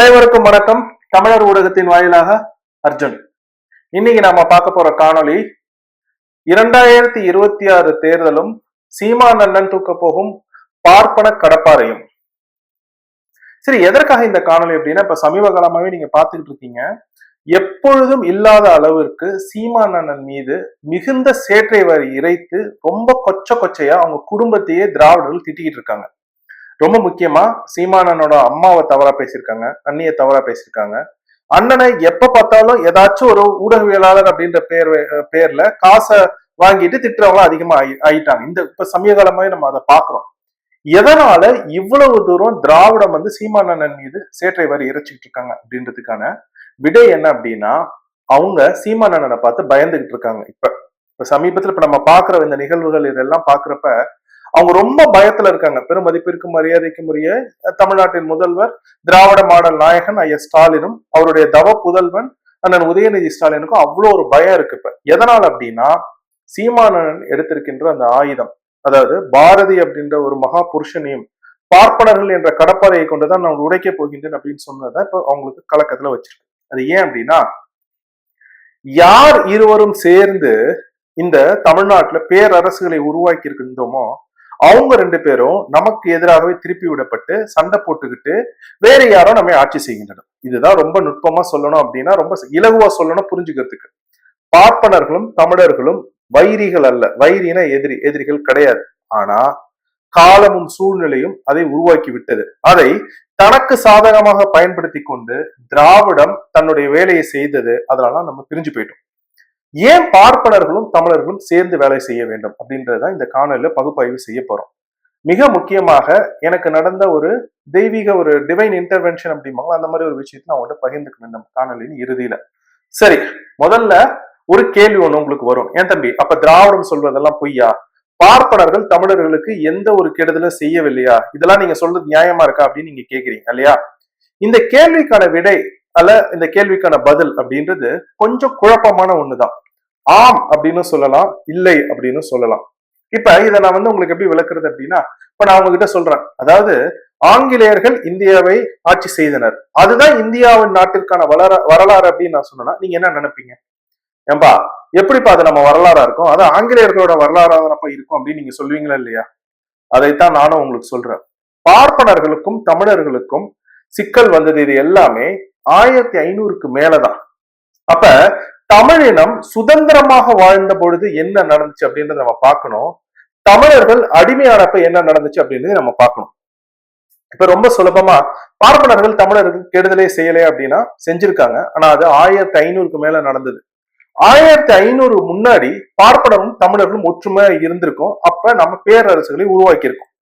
அனைவருக்கும் வணக்கம். தமிழர் ஊடகத்தின் வாயிலாக அர்ஜுன். இன்னைக்கு நாம பார்க்க போற காணொளி 2026 தேர்தலும் சீமான் அண்ணன் தூக்க போகும் பார்ப்பன கடப்பாரையும். சரி, எதற்காக இந்த காணொளி அப்படின்னா, இப்ப சமீப காலமாவே நீங்க பார்த்துக்கிட்டு இருக்கீங்க, எப்பொழுதும் இல்லாத அளவிற்கு சீமான் அண்ணன் மீது மிகுந்த சேற்றை வரி இறைத்து ரொம்ப கொச்சையா அவங்க குடும்பத்தையே திராவிடர்கள் திட்டிக்கிட்டு இருக்காங்க. ரொம்ப முக்கியமா சீமானனோட அம்மாவை தவறா பேசியிருக்காங்க, அண்ணியை தவறா பேசியிருக்காங்க. அண்ணனை எப்ப பார்த்தாலும் ஏதாச்சும் ஒரு ஊடகவியலாளர் அப்படின்ற பேர்ல காசை வாங்கிட்டு திட்டுறவங்க அதிகமா ஆயிட்டாங்க. இந்த இப்ப சமீப காலமாவே நம்ம அதை பாக்குறோம். எதனால இவ்வளவு தூரம் திராவிடம் சீமானண்ணன் மீது சேற்றை வரி இறைச்சிட்டு இருக்காங்க அப்படின்றதுக்கான விடை என்ன அப்படின்னா, அவங்க சீமானண்ணனை பார்த்து பயந்துகிட்டு இருக்காங்க. இப்ப சமீபத்துல இப்ப நம்ம பாக்குற இந்த நிகழ்வுகள் இதெல்லாம் பாக்குறப்ப அவங்க ரொம்ப பயத்துல இருக்காங்க. பெரும் மதிப்பிற்கும் மரியாதைக்கும் உரிய தமிழ்நாட்டின் முதல்வர் திராவிட மாடல் நாயகன் ஐயா ஸ்டாலினும் அவருடைய தவ புதல்வன் அண்ணன் உதயநிதி ஸ்டாலினுக்கும் அவ்வளோ ஒரு பயம் இருக்கு. இப்ப எதனால் அப்படின்னா, சீமானன் எடுத்திருக்கின்ற அந்த ஆயுதம், அதாவது பாரதி அப்படின்ற ஒரு மகா புருஷனையும் பார்ப்பனர்கள் என்ற கடப்பாறையை கொண்டுதான் நான் உடைக்க போகின்றேன் அப்படின்னு சொன்னதான் இப்ப அவங்களுக்கு கலக்கத்துல வச்சிருக்கு. அது ஏன் அப்படின்னா, யார் இருவரும் சேர்ந்து இந்த தமிழ்நாட்டுல பேரரசுகளை உருவாக்கி இருக்கின்றோமோ அவங்க ரெண்டு பேரும் நமக்கு எதிராகவே திருப்பி விடப்பட்டு சண்டை போட்டுக்கிட்டு வேற யாரோ நம்ம ஆட்சி செய்கின்றனர். இதுதான் ரொம்ப நுட்பமா சொல்லணும் அப்படின்னா, ரொம்ப இலகுவா சொல்லணும் புரிஞ்சுக்கிறதுக்கு. பார்ப்பனர்களும் தமிழர்களும் வைரிகள் அல்ல. வைரினா எதிரிகள் கிடையாது. ஆனா காலமும் சூழ்நிலையும் அதை உருவாக்கி விட்டது. அதை தனக்கு சாதகமாக பயன்படுத்தி கொண்டு திராவிடம் தன்னுடைய வேலையை செய்தது. அதனால நம்ம பிரிஞ்சு போயிட்டோம். ஏன் பார்ப்பனர்களும் தமிழர்களும் சேர்ந்து வேலை செய்ய வேண்டும் அப்படின்றதான் இந்த காணொலியில பகுப்பாய்வு செய்ய போறோம். மிக முக்கியமாக எனக்கு நடந்த ஒரு தெய்வீக ஒரு டிவைன் இன்டர்வென்ஷன் அப்படிம்பாங்க, அந்த மாதிரி ஒரு விஷயத்தை நான் உங்கள்கிட்ட பகிர்ந்துக்கணும் இந்த காணொலியின் இறுதியில. சரி, முதல்ல ஒரு கேள்வி ஒண்ணு உங்களுக்கு வரும். ஏன் தம்பி, அப்ப திராவிடம் சொல்வதெல்லாம் பொய்யா? பார்ப்பனர்கள் தமிழர்களுக்கு எந்த ஒரு கெடுதலும் செய்யவில்லையா? இதெல்லாம் நீங்க சொல்றது நியாயமா இருக்கா அப்படின்னு நீங்க கேக்குறீங்க இல்லையா? இந்த கேள்விக்கான விடை அல்ல இந்த கேள்விக்கான பதில் அப்படின்றது கொஞ்சம் குழப்பமான ஒண்ணுதான். ஆம் அப்படின்னு சொல்லலாம், இல்லை அப்படின்னு சொல்லலாம். இப்ப இதை நான் உங்களுக்கு எப்படி விளக்குறது அப்படின்னா, இப்ப நான் உங்ககிட்ட சொல்றேன், அதாவது ஆங்கிலேயர்கள் இந்தியாவை ஆட்சி செய்தனர், அதுதான் இந்தியாவின் நாட்டிற்கான வரலாறு அப்படின்னு நான் சொன்னேன்னா நீங்க என்ன நினைப்பீங்க? ஏம்பா எப்படிப்பா அது நம்ம வரலாறா இருக்கும், அது ஆங்கிலேயர்களோட வரலாறாப்ப இருக்கும் அப்படின்னு நீங்க சொல்லுவீங்களா இல்லையா? அதைத்தான் நானும் உங்களுக்கு சொல்றேன். பார்ப்பனர்களுக்கும் தமிழர்களுக்கும் சிக்கல் வந்தது இது எல்லாமே 1500க்கு மேலதான். அப்ப தமிழினம் சுதந்திரமாக வாழ்ந்த பொழுது என்ன நடந்துச்சு அப்படின்றத நம்ம பார்க்கணும். தமிழர்கள் அடிமையானப்ப என்ன நடந்துச்சு அப்படின்றத நம்ம பார்க்கணும். இப்ப ரொம்ப சுலபமா பார்ப்பனர்கள் தமிழர்கள் கெடுதலே செய்யலையே அப்படின்னா செஞ்சிருக்காங்க. ஆனா அது 1500க்கு மேல நடந்தது. 1500 முன்னாடி பார்ப்பனரும் தமிழர்களும் ஒற்றுமையா இருந்திருக்கும். அப்ப நம்ம பேரரசுகளை உருவாக்கி இருக்கோம்.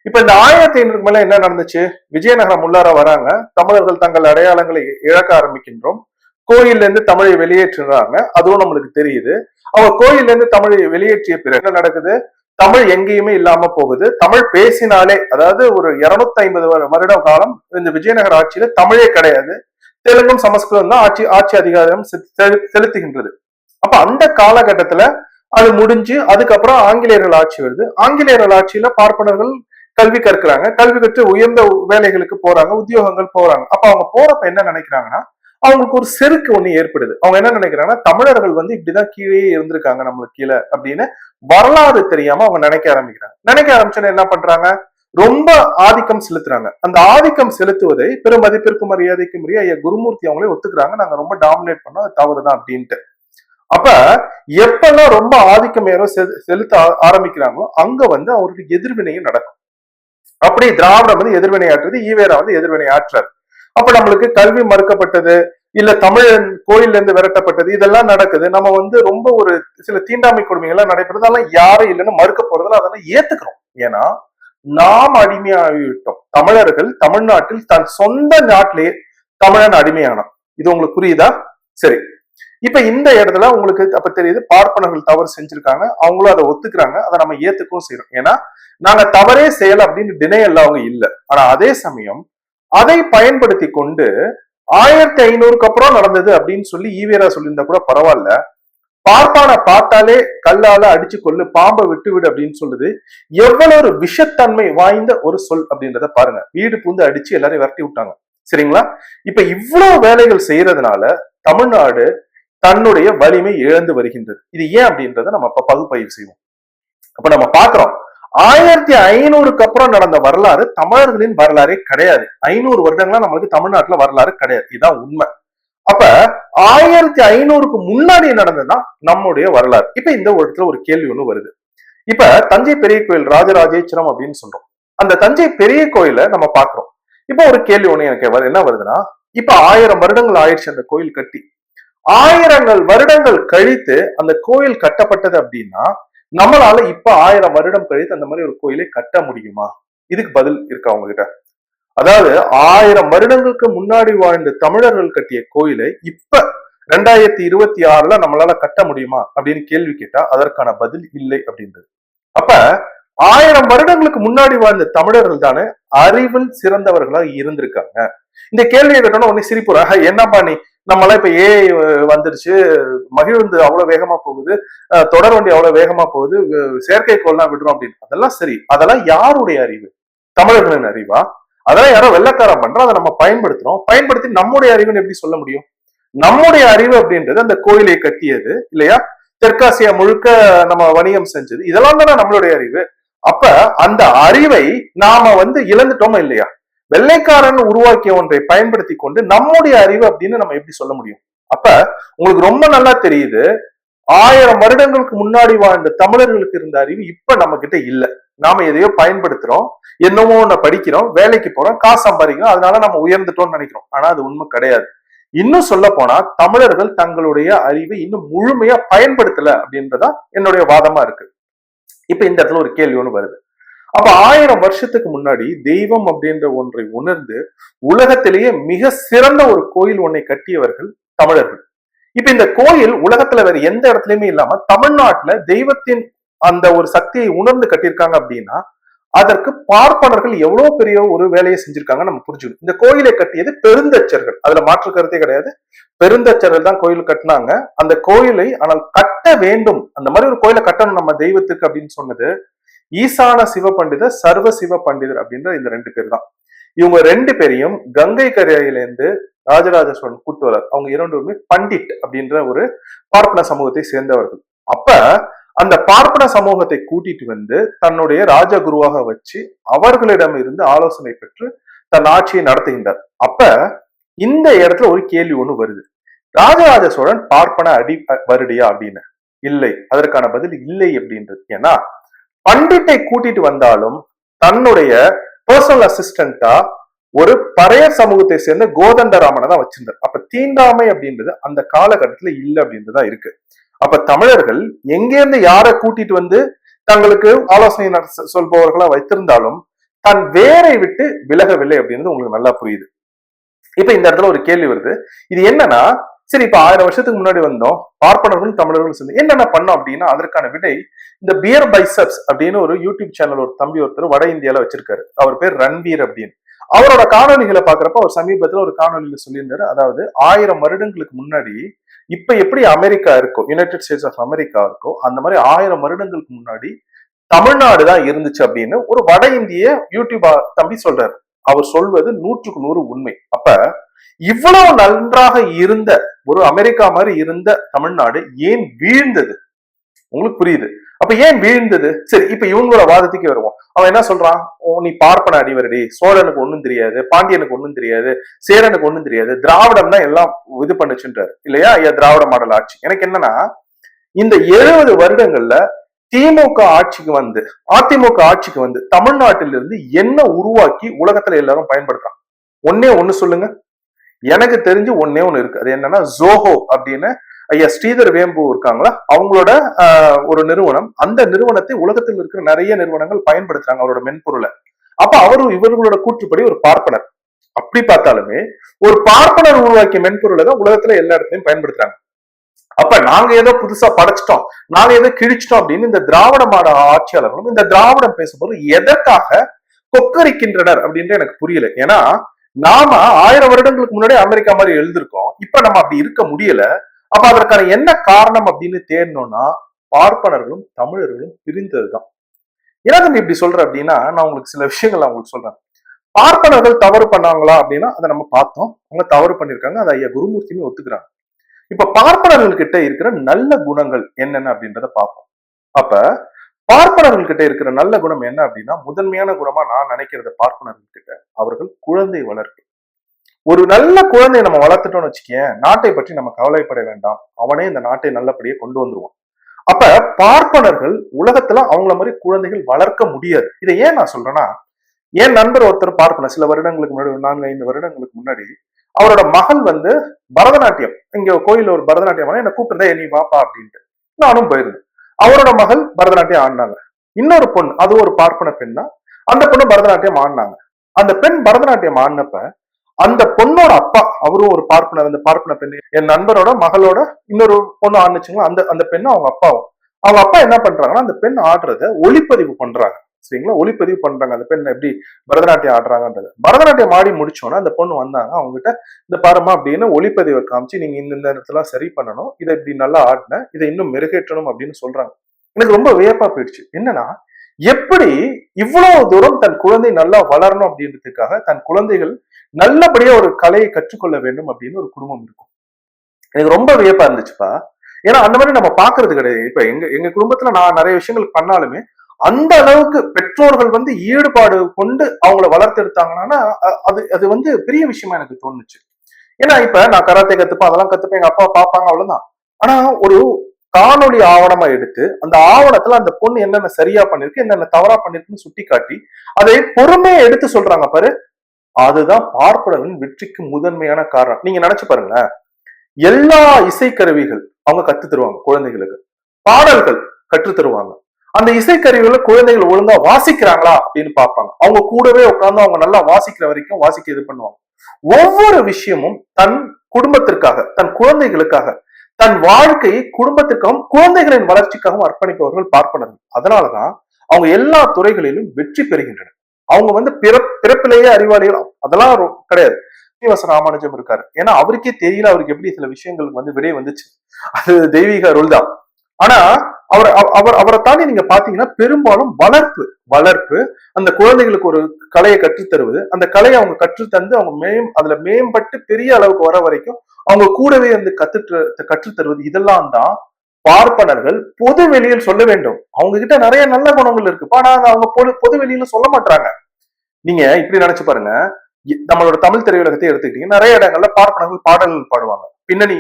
இப்ப இந்த 1500க்கு மேல என்ன நடந்துச்சு? விஜயநகரம் உள்ளார வராங்க, தமிழர்கள் தங்கள் அடையாளங்களை இழக்க ஆரம்பிக்கின்றோம். கோயில்ல இருந்து தமிழை வெளியேற்றுறாங்க, அதுவும் நம்மளுக்கு தெரியுது. அவங்க கோயில்ல இருந்து தமிழை வெளியேற்றிய பிறகு என்ன நடக்குது? தமிழ் எங்கேயுமே இல்லாம போகுது. தமிழ் பேசினாலே, அதாவது ஒரு 250 வருட காலம் இந்த விஜயநகர ஆட்சியில தமிழே கிடையாது. தெலுங்கும் சமஸ்கிருதம் தான் ஆட்சி அதிகாரம் செலுத்துகின்றது. அப்ப அந்த காலகட்டத்துல அது முடிஞ்சு அதுக்கப்புறம் ஆங்கிலேயர்கள் ஆட்சி வருது. ஆங்கிலேயர்கள் ஆட்சியில பார்ப்பனர்கள் கல்வி கற்கிறாங்க, கல்வி கற்று உயர்ந்த வேலைகளுக்கு போறாங்க, உத்தியோகங்கள் போறாங்க. அப்ப அவங்க போறப்ப என்ன நினைக்கிறாங்கன்னா, அவங்களுக்கு ஒரு செருக்கு ஒண்ணு ஏற்படுது. அவங்க என்ன நினைக்கிறாங்கன்னா, தமிழர்கள் இப்படிதான் கீழே இருந்திருக்காங்க நம்மளுக்கு கீழே அப்படின்னு வரலாறு தெரியாம அவங்க நினைக்க ஆரம்பிச்சோன்னு என்ன பண்றாங்க? ரொம்ப ஆதிக்கம் செலுத்துறாங்க. அந்த ஆதிக்கம் செலுத்துவதை பெரும் மதிப்பிற்கும் மரியாதைக்கும் உரிய ஐயா குருமூர்த்தி அவங்களே ஒத்துக்கிறாங்க, நாங்க ரொம்ப டாமினேட் பண்ணோம், அது தவறுதான் அப்படின்ட்டு. அப்ப எப்பெல்லாம் ரொம்ப ஆதிக்கம் யாரோ செலுத்த ஆரம்பிக்கிறாங்களோ அங்க அவருக்கு எதிர்வினையும் நடக்கும். அப்படி திராவிடம் எதிர்வினை ஆற்றுறது, ஈவேரா எதிர்வினை ஆற்றார். அப்ப நம்மளுக்கு கல்வி மறுக்கப்பட்டது, இல்ல தமிழன் கோயில்ல இருந்து விரட்டப்பட்டது, இதெல்லாம் நடக்குது. நம்ம ரொம்ப ஒரு சில தீண்டாமை கொடுமைகள்லாம் நடைபெறுது. அதெல்லாம் யாரும் இல்லைன்னு மறுக்க போறதுல அதெல்லாம் ஏத்துக்கிறோம். ஏன்னா நாம் அடிமையாகிவிட்டோம். தமிழர்கள் தமிழ்நாட்டில் தன் சொந்த நாட்டிலேயே தமிழன் அடிமையானான். இது உங்களுக்கு புரியுதா? சரி, இப்ப இந்த இடத்துல உங்களுக்கு அப்ப தெரியுது பார்ப்பனர்கள் தவறு செஞ்சிருக்காங்க, அவங்களும் அதை ஒத்துக்கிறாங்க, அதை நம்ம ஏத்துக்கவும் செய்யறோம். ஏன்னா நாங்க தவறே செய்யல அப்படின்னு டினையல் அவங்க இல்லை. ஆனா அதே சமயம் அதை பயன்படுத்தி கொண்டு 1500க்கு அப்புறம் நடந்தது அப்படின்னு சொல்லி ஈவேரா சொல்லியிருந்தா கூட பரவாயில்ல, பார்ப்பான பார்த்தாலே கல்லால அடிச்சு கொள்ளு, பாம்பை விட்டு விடு அப்படின்னு சொல்லுது. எவ்வளவு ஒரு விஷத்தன்மை வாய்ந்த ஒரு சொல் அப்படின்றத பாருங்க. வீடு பூந்து அடிச்சு எல்லாரையும் விரட்டி விட்டாங்க. சரிங்களா? இப்ப இவ்வளவு வேலைகள் செய்யறதுனால தமிழ்நாடு தன்னுடைய வலிமை இழந்து வருகின்றது. இது ஏன் அப்படின்றத நம்ம பகுப்பாய்வு செய்வோம். அப்ப நம்ம பாக்குறோம் 1500க்கு அப்புறம் நடந்த வரலாறு தமிழர்களின் வரலாறே கிடையாது. 500 வருடங்களா நம்மளுக்கு தமிழ்நாட்டுல வரலாறு கிடையாது. இதுதான் உண்மை. அப்ப 1500க்கு முன்னாடி நடந்ததுதான் நம்முடைய வரலாறு. இப்ப இந்த இடத்துல ஒரு கேள்வி ஒண்ணு வருது. இப்ப தஞ்சை பெரிய கோயில் ராஜராஜேஸ்வரம் அப்படின்னு சொல்றோம். அந்த தஞ்சை பெரிய கோயிலை நம்ம பாக்குறோம். இப்ப ஒரு கேள்வி ஒண்ணு எனக்கு என்ன வருதுன்னா, இப்ப 1000 வருடங்கள் ஆயிடுச்சு அந்த கோயில் கட்டி. 1000 வருடங்கள் கழித்து அந்த கோயில் கட்டப்பட்டது அப்படின்னா நம்மளால இப்ப 1000 வருடம் கழித்து அந்த மாதிரி ஒரு கோயிலை கட்ட முடியுமா? இதுக்கு பதில் இருக்கா உங்ககிட்ட? அதாவது 1000 வருடங்களுக்கு முன்னாடி வாழ்ந்த தமிழர்கள் கட்டிய கோயிலை இப்ப 2026ல நம்மளால கட்ட முடியுமா அப்படின்னு கேள்வி கேட்டா அதற்கான பதில் இல்லை அப்படின்றது. அப்ப 1000 வருடங்களுக்கு முன்னாடி வாழ்ந்த தமிழர்கள் தானே அறிவில் சிறந்தவர்களா இருந்திருக்காங்க. இந்த கேள்வியை கேட்டோம்னா உடனே சிரிப்புறா, என்னப்பா நீ நம்மளாம் இப்ப ஏஐ வந்துருச்சு, மகிழ்ந்து அவ்வளவு வேகமா போகுது, தொடர் வண்டி அவ்வளவு வேகமா போகுது, செயற்கைக்கோள்லாம் விடுறோம் அப்படின்னு. அதெல்லாம் சரி, அதெல்லாம் யாருடைய அறிவு? தமிழர்களின் அறிவா? அதெல்லாம் யாரோ வெள்ளக்காரன் பண்றோம், அதை நம்ம பயன்படுத்துறோம். பயன்படுத்தி நம்முடைய அறிவுன்னு எப்படி சொல்ல முடியும்? நம்முடைய அறிவு அப்படின்றது அந்த கோயிலை கட்டியது இல்லையா, தெற்காசியா முழுக்க நம்ம வணிகம் செஞ்சது, இதெல்லாம் தானே நம்மளுடைய அறிவு. அப்ப அந்த அறிவை நாம இழந்துட்டோமா இல்லையா? வெள்ளைக்காரன் உருவாக்கிய ஒன்றை பயன்படுத்தி கொண்டு நம்முடைய அறிவு அப்படின்னு நம்ம எப்படி சொல்ல முடியும்? அப்ப உங்களுக்கு ரொம்ப நல்லா தெரியுது, 1000 வருடங்களுக்கு முன்னாடி வாழ்ந்த தமிழர்களுக்கு இருந்த அறிவு இப்ப நம்ம கிட்ட இல்ல. நாம எதையோ பயன்படுத்துறோம், என்னமோ ஒண்ணு படிக்கிறோம், வேலைக்கு போறோம், காசு சம்பாதிக்கிறோம், அதனால நம்ம உயர்ந்துட்டோம்னு நினைக்கிறோம். ஆனா அது உண்மை கிடையாது. இன்னும் சொல்ல போனா தமிழர்கள் தங்களுடைய அறிவை இன்னும் முழுமையா பயன்படுத்தல அப்படின்றதா என்னுடைய வாதமா இருக்கு. இப்ப இந்த இடத்துல ஒரு கேள்வி ஒண்ணு வருது. அப்ப 1000 வருஷத்துக்கு முன்னாடி தெய்வம் அப்படின்ற ஒன்றை உணர்ந்து உலகத்திலேயே மிக சிறந்த ஒரு கோயில் ஒன்றை கட்டியவர்கள் தமிழர்கள். இப்ப இந்த கோயில் உலகத்துல வேற எந்த இடத்துலயுமே இல்லாம தமிழ்நாட்டுல தெய்வத்தின் அந்த ஒரு சக்தியை உணர்ந்து கட்டியிருக்காங்க அப்படின்னா அதற்கு பார்ப்பனர்கள் எவ்வளவு பெரிய ஒரு வேலையை செஞ்சிருக்காங்க நம்ம புரிஞ்சுக்கணும். இந்த கோயிலை கட்டியது பெருந்தச்சர்கள், அதுல மாற்று கருத்தே கிடையாது. பெருந்தச்சர்கள் தான் கோயில் கட்டினாங்க. அந்த கோயிலை ஆனால் கட்ட வேண்டும், அந்த மாதிரி ஒரு கோயிலை கட்டணும் நம்ம தெய்வத்துக்கு அப்படின்னு சொன்னது ஈசான சிவ பண்டிதர், சர்வ சிவ பண்டிதர் அப்படின்ற இந்த 2 பேர் தான். இவங்க 2 பேரையும் கங்கை கரையிலிருந்து ராஜராஜ சோழன் கூட்டு வரார். அவங்க 2 பேருமே பண்டிட் அப்படின்ற ஒரு பார்ப்பன சமூகத்தை சேர்ந்தவர்கள். அப்ப அந்த பார்ப்பன சமூகத்தை கூட்டிட்டு தன்னுடைய ராஜகுருவாக வச்சு அவர்களிடம் இருந்து ஆலோசனை பெற்று தன் ஆட்சியை நடத்துகின்றார். அப்ப இந்த இடத்துல ஒரு கேள்வி ஒண்ணு வருது, ராஜராஜ சோழன் பார்ப்பன வருடியா அப்படின்னு. இல்லை, அதற்கான பதில் இல்லை அப்படின்றது. ஏன்னா பண்டிட்டை கூட்டிட்டு வந்தாலும் தன்னுடைய பர்சனல் அசிஸ்டண்டா ஒரு பறையர் சமூகத்தை சேர்ந்த கோதண்டராமனை தான் வச்சிருந்தார். அப்ப தீண்டாமை அப்படின்றது அந்த காலகட்டத்துல இல்லை அப்படின்றதுதான் இருக்கு. அப்ப தமிழர்கள் எங்கேருந்து யாரை கூட்டிட்டு தங்களுக்கு ஆலோசனை சொல்பவர்களா வைத்திருந்தாலும் தன் வேரை விட்டு விலகவில்லை அப்படின்றது உங்களுக்கு நல்லா புரியுது. இப்ப இந்த இடத்துல ஒரு கேள்வி வருது, இது என்னன்னா, சரி இப்ப 1000 வருஷத்துக்கு முன்னாடி வந்தோம், பார்ப்பனர்களும் தமிழர்களும் சேர்ந்து என்னென்ன பண்ணோம் அப்படின்னா அதற்கான விடை இந்த பியர் பைசப்ஸ் அப்படின்னு ஒரு யூடியூப் சேனல் ஒரு தம்பி ஒருத்தர் வட இந்தியால வச்சிருக்காரு. அவர் பேர் ரன்வீர் அப்படின்னு. அவரோட காணொலிகளை பாக்குறப்ப அவர் சமீபத்துல ஒரு காணொலியில சொல்லியிருந்தாரு, அதாவது 1000 வருடங்களுக்கு முன்னாடி இப்ப எப்படி அமெரிக்கா இருக்கோ, யுனைடெட் ஸ்டேட்ஸ் ஆஃப் அமெரிக்கா இருக்கோ, அந்த மாதிரி 1000 வருடங்களுக்கு முன்னாடி தமிழ்நாடு தான் இருந்துச்சு அப்படின்னு ஒரு வட இந்திய யூடியூப் தம்பி சொல்றாரு. அவர் சொல்வது 100க்கு 100 உண்மை. அப்ப இவ்வளவு நன்றாக இருந்த ஒரு அமெரிக்கா மாதிரி இருந்த தமிழ்நாடு ஏன் வீழ்ந்தது? உங்களுக்கு புரியுது. அப்ப ஏன் வீழ்ந்தது? சரி, இப்ப இவங்களோட வாதத்துக்கு வருவோம். அவன் என்ன சொல்றான், நீ பார்ப்பன அடிவரடி, சோழனுக்கு ஒண்ணும் தெரியாது, பாண்டியனுக்கு ஒண்ணும் தெரியாது, சேரனுக்கு ஒண்ணும் தெரியாது, திராவிடம் தான் எல்லாம் இது பண்ணுச்சுன்றாரு இல்லையா? ஐயா திராவிட மாடல் ஆட்சி. எனக்கு என்னன்னா, இந்த 70 வருடங்கள்ல திமுக ஆட்சிக்கு அதிமுக ஆட்சிக்கு தமிழ்நாட்டிலிருந்து என்ன உருவாக்கி உலகத்துல எல்லாரும் பயன்படுத்துறான்? ஒன்னே ஒண்ணு சொல்லுங்க. எனக்கு தெரிஞ்சு ஒன்னே ஒண்ணு இருக்கு. அது என்னன்னா ஜோஹோ அப்படின்னு ஐயா ஸ்ரீதர் வேம்பு இருக்காங்களா, அவங்களோட ஒரு நிறுவனம். அந்த நிறுவனத்தை உலகத்தில் இருக்கிற நிறைய நிறுவனங்கள் பயன்படுத்துறாங்க அவரோட மென்பொருளை. அப்ப இவர்களோட கூற்றுப்படி ஒரு பார்ப்பனர். அப்படி பார்த்தாலுமே ஒரு பார்ப்பனர் உருவாக்கிய மென்பொருளை தான் உலகத்துல எல்லா இடத்துலயும் பயன்படுத்துறாங்க. அப்ப நாங்க ஏதோ புதுசா படைச்சிட்டோம், நாங்க ஏதோ கிழிச்சிட்டோம் அப்படின்னு இந்த திராவிட மாட ஆட்சியாளர்களும் இந்த திராவிடம் பேசும்போது எதற்காக கொக்கரிக்கின்றனர் அப்படின்ட்டு எனக்கு புரியல. ஏன்னா நாம 1000 வருடங்களுக்கு முன்னாடி அமெரிக்கா மாதிரி எழுதிருக்கோம், இப்ப நம்ம அப்படி இருக்க முடியல. அப்ப அதற்கான என்ன காரணம் அப்படின்னு தேடணும்னா பார்ப்பனர்களும் தமிழர்களும் பிரிந்ததுதான். ஏன்னா தம்பி இப்படி சொல்ற அப்படின்னா நான் உங்களுக்கு சில விஷயங்கள் உங்களுக்கு சொல்றேன். பார்ப்பனர்கள் தவறு பண்ணாங்களா அப்படின்னா அதை நம்ம பார்த்தோம். அவங்க தவறு பண்ணிருக்காங்க, அதை ஐயா குருமூர்த்தியுமே ஒத்துக்கிறாங்க. இப்ப பார்ப்பனர்கள் கிட்ட இருக்கிற நல்ல குணங்கள் என்னென்ன அப்படின்றத பார்ப்போம். அப்ப பார்ப்பனர்கள் கிட்ட இருக்கிற நல்ல குணம் என்ன அப்படின்னா, முதன்மையான குணமா நான் நினைக்கிறது பார்ப்பனர்கள் கிட்ட அவர்கள் குழந்தை வளர்ப்பு. ஒரு நல்ல குழந்தையை நம்ம வளர்த்துட்டோம்னு வச்சுக்கேன், நாட்டை பற்றி நம்ம கவலைப்பட வேண்டாம், அவனே இந்த நாட்டை நல்லபடியே கொண்டு வந்துருவான். அப்ப பார்ப்பனர்கள் உலகத்துல அவங்கள மாதிரி குழந்தைகள் வளர்க்க முடியாது. இதை ஏன் நான் சொல்றேன்னா, என் நண்பர் ஒருத்தர் பார்ப்பனர் சில வருடங்களுக்கு முன்னாடி, 4-5 வருடங்களுக்கு முன்னாடி அவரோட மகள் வந்து பரதநாட்டியம், இங்க கோயில்ல ஒரு பரதநாட்டியம் என்ன கூப்பிட்டு நீ வாப்பா அப்படின்ட்டு நானும் போயிருந்தேன். அவரோட மகள் பரதநாட்டியம் ஆடினாங்க. இன்னொரு பொண்ணு, அது ஒரு பார்ப்பன பெண் தான், அந்த பொண்ணு பரதநாட்டியம் ஆடினாங்க. அந்த பெண் பரதநாட்டியம் ஆடினப்ப அந்த பொண்ணோட அப்பா, அவரும் ஒரு பார்ப்பனர், அந்த பார்ப்பன பெண் என் நண்பரோட மகளோட இன்னொரு பொண்ணு ஆடுச்சுங்களா, அந்த அந்த பெண்ணு அவங்க அப்பாவும். அவங்க அப்பா என்ன பண்றாங்கன்னா, அந்த பெண் ஆடுறத ஒளிப்பதிவு பண்றாங்க. சரிங்களா, ஒளிப்பதிவு பண்றாங்க அந்த பெண் எப்படி பரதநாட்டியம் ஆடுறாங்கன்றது. பரதநாட்டியம் ஆடி முடிச்சோன்னா அந்த பொண்ணு வந்தாங்க, அவங்க கிட்ட இந்த பாரமா அப்படின்னு ஒளிப்பதிவை காமிச்சு, நீங்க இந்த இடத்துல சரி பண்ணணும், இதை இப்படி நல்லா ஆடின, இதை இன்னும் மெருகேற்றணும் அப்படின்னு சொல்றாங்க. எனக்கு ரொம்ப வியப்பா போயிடுச்சு. என்னன்னா, எப்படி இவ்வளவு தூரம் தன் குழந்தை நல்லா வளரணும் அப்படின்றதுக்காக தன் குழந்தைகள் நல்லபடியா ஒரு கலையை கற்றுக்கொள்ள வேண்டும் அப்படின்னு ஒரு குடும்பம் இருக்கும். எனக்கு ரொம்ப வியப்பா இருந்துச்சுப்பா. ஏன்னா அந்த மாதிரி நம்ம பாக்குறது கிடையாது. இப்ப எங்க எங்க குடும்பத்துல நான் நிறைய விஷயங்கள் பண்ணாலுமே அந்த அளவுக்கு பெற்றோர்கள் வந்து ஈடுபாடு கொண்டு அவங்கள வளர்த்தெடுத்தாங்கன்னா அது அது வந்து பெரிய விஷயமா எனக்கு தோணுச்சு. ஏன்னா இப்ப நான் கராத்தே கத்துப்பேன், அதெல்லாம் கத்துப்பேன், எங்க அப்பா பாப்பாங்க, அவ்வளவுதான். ஆனா ஒரு காணொளி ஆவணமா எடுத்து அந்த ஆவணத்துல அந்த பொண்ணு என்னென்ன சரியா பண்ணிருக்கு, என்னென்ன தவறா பண்ணிருக்குன்னு சுட்டி காட்டி அதை பொறுமையா எடுத்து சொல்றாங்க பாரு, அதுதான் பார்ப்பனர்களின் வெற்றிக்கு முதன்மையான காரணம். நீங்க நினைச்சு பாருங்களேன், எல்லா இசைக்கருவிகள் அவங்க கத்து தருவாங்க குழந்தைகளுக்கு, பாடல்கள் கற்று தருவாங்க. அந்த இசைக்கருவிகளை குழந்தைகள் ஒழுங்கா வாசிக்கிறாங்களா அப்படின்னு பார்ப்பாங்க. அவங்க கூடவே உட்கார்ந்து அவங்க நல்லா வாசிக்கிற வரைக்கும் வாசிக்க இது பண்ணுவாங்க. ஒவ்வொரு விஷயமும் தன் குடும்பத்திற்காக, தன் குழந்தைகளுக்காக, தன் வாழ்க்கையை குடும்பத்துக்காகவும் குழந்தைகளின் வளர்ச்சிக்காகவும் அர்ப்பணிப்பவர்கள் பார்ப்பனர்கள். அதனாலதான் அவங்க எல்லா துறைகளிலும் வெற்றி பெறுகின்றனர். அவங்க வந்து பிறப்பிலேயே அறிவாளிகள் அதெல்லாம் கிடையாது. ஸ்ரீனிவாச ராமானுஜம் இருக்காரு, ஏன்னா அவருக்கே தெரியல அவருக்கு எப்படி சில விஷயங்களுக்கு வந்து விடை வந்துச்சு, அது தெய்வீக அருள் தான். ஆனா அவரை தாண்டி நீங்க பாத்தீங்கன்னா பெரும்பாலும் வளர்ப்பு அந்த குழந்தைகளுக்கு ஒரு கலையை கற்றுத்தருவது, அந்த கலையை அவங்க கற்றுத்தந்து அவங்க அதுல மேம்பட்டு பெரிய அளவுக்கு வர வரைக்கும் அவங்க கூடவே வந்து கற்றுத்தருவது, இதெல்லாம் தான் பார்ப்பனர்கள் பொது வெளியில் சொல்ல வேண்டும். அவங்க கிட்ட நிறைய நல்ல குணங்கள் இருக்கு, ஆனா அவங்க பொது வெளியில சொல்ல மாட்டாங்க. நீங்க இப்படி நினைச்சு பாருங்க, நம்மளோட தமிழ் திரையுலகத்தை எடுத்துக்கிட்டீங்க, நிறைய இடங்கள்ல பார்ப்பனர்கள் பாடல்கள் பாடுவாங்க, பின்னணி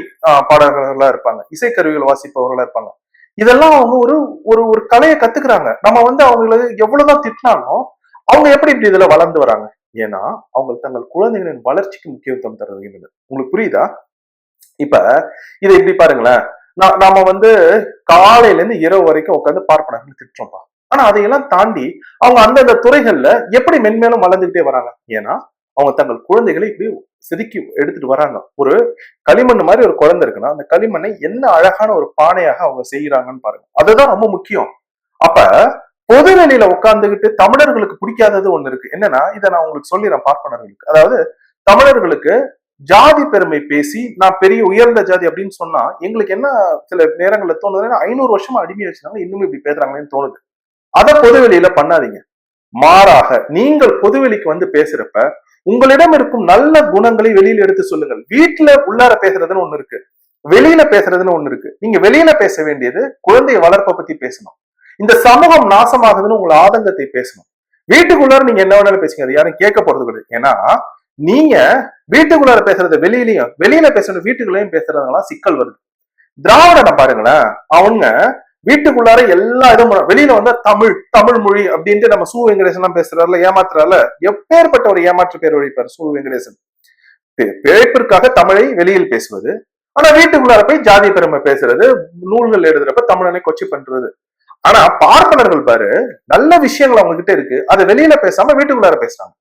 பாடகர்களா இருப்பாங்க, இசைக்கருவிகள் வாசிப்பவர்களா இருப்பாங்க. இதெல்லாம் அவங்க ஒரு ஒரு ஒரு கலையை கத்துக்கிறாங்க. நம்ம வந்து அவங்களுக்கு எவ்வளவுதான் திட்டினாலும் அவங்க எப்படி இப்படி இதுல வளர்ந்து வராங்க? ஏன்னா அவங்க தங்கள் குழந்தைகளின் வளர்ச்சிக்கு முக்கியத்துவம் தருகின்றனர். உங்களுக்கு புரியுதா? இப்ப இதை இப்படி பாருங்களேன், நாம வந்து காலையில இருந்து இரவு வரைக்கும் உட்காந்து பார்ப்பனர்கள் திட்டுறோம்ப்பா. ஆனா அதையெல்லாம் தாண்டி அவங்க அந்தந்த துறைகள்ல எப்படி மென்மேலும் வளர்ந்துகிட்டே வராங்க? ஏன்னா அவங்க தங்கள் குழந்தைகளை இப்படி செதுக்கி எடுத்துட்டு வராங்க. ஒரு களிமண் மாதிரி ஒரு குழந்தை இருக்குன்னா அந்த களிமண்ணை என்ன அழகான ஒரு பானையாக அவங்க செய்யறாங்கன்னு பாருங்க. அதுதான் ரொம்ப முக்கியம். அப்ப பொது வெளியில உட்கார்ந்துகிட்டு தமிழர்களுக்கு பிடிக்காதது ஒண்ணு இருக்கு. என்னன்னா, இதை நான் உங்களுக்கு சொல்லிடுறேன் பார்ப்பனர்களுக்கு. அதாவது தமிழர்களுக்கு ஜாதி பெருமை பேசி நான் பெரிய உயர்ந்த ஜாதி அப்படின்னு சொன்னா எங்களுக்கு என்ன சில நேரங்கள்ல தோணுதுன்னா, 500 வருஷமா அடிமையை வச்சுனாங்க, இன்னும் இப்படி பேசுறாங்களேன்னு தோணுது. அதை பொது வெளியில பண்ணாதீங்க. மாறாக நீங்கள் பொதுவெளிக்கு வந்து பேசுறப்ப உங்களிடம் இருக்கும் நல்ல குணங்களை வெளியில எடுத்து சொல்லுங்கள். வீட்டுல உள்ளார பேசுறதுன்னு ஒண்ணு இருக்கு, வெளியில பேசுறதுன்னு ஒண்ணு இருக்கு. நீங்க வெளியில பேச வேண்டியது குழந்தைய வளர்ப்பை பத்தி பேசணும். இந்த சமூகம் நாசமாகுதுன்னு உங்களை ஆதங்கத்தை பேசணும். வீட்டுக்குள்ளார நீங்க என்ன வேணாலும் பேசுங்க, அது யாரும் கேட்க போறது கிடையாது. ஏன்னா நீங்க வீட்டுக்குள்ளார பேசுறத வெளியில பேசணும், வீட்டுக்குள்ளேயும் பேசுறதுலாம் சிக்கல் வருது. திராவிடனை பாருங்களேன், அவங்க வீட்டுக்குள்ளார எல்லா இதுவும், வெளியில வந்தா தமிழ் மொழி அப்படின்ட்டு நம்ம சு வெங்கடேசன் எல்லாம் பேசுறாருல, ஏமாத்துறாருல, எப்பேற்பட்ட ஒரு ஏமாற்று பேர் வழிப்பாரு சு வெங்கடேசன். பிழைப்பிற்காக தமிழை வெளியில் பேசுவது, ஆனா வீட்டுக்குள்ளார போய் ஜாதி பெருமை பேசுறது, நூல்கள் எழுதுறப்ப தமிழனை கொச்சி பண்றது. ஆனா பார்ப்பனர்கள் பாரு, நல்ல விஷயங்கள் அவங்க கிட்ட இருக்கு, அதை வெளியில பேசாம வீட்டுக்குள்ளார பேசுறாங்க.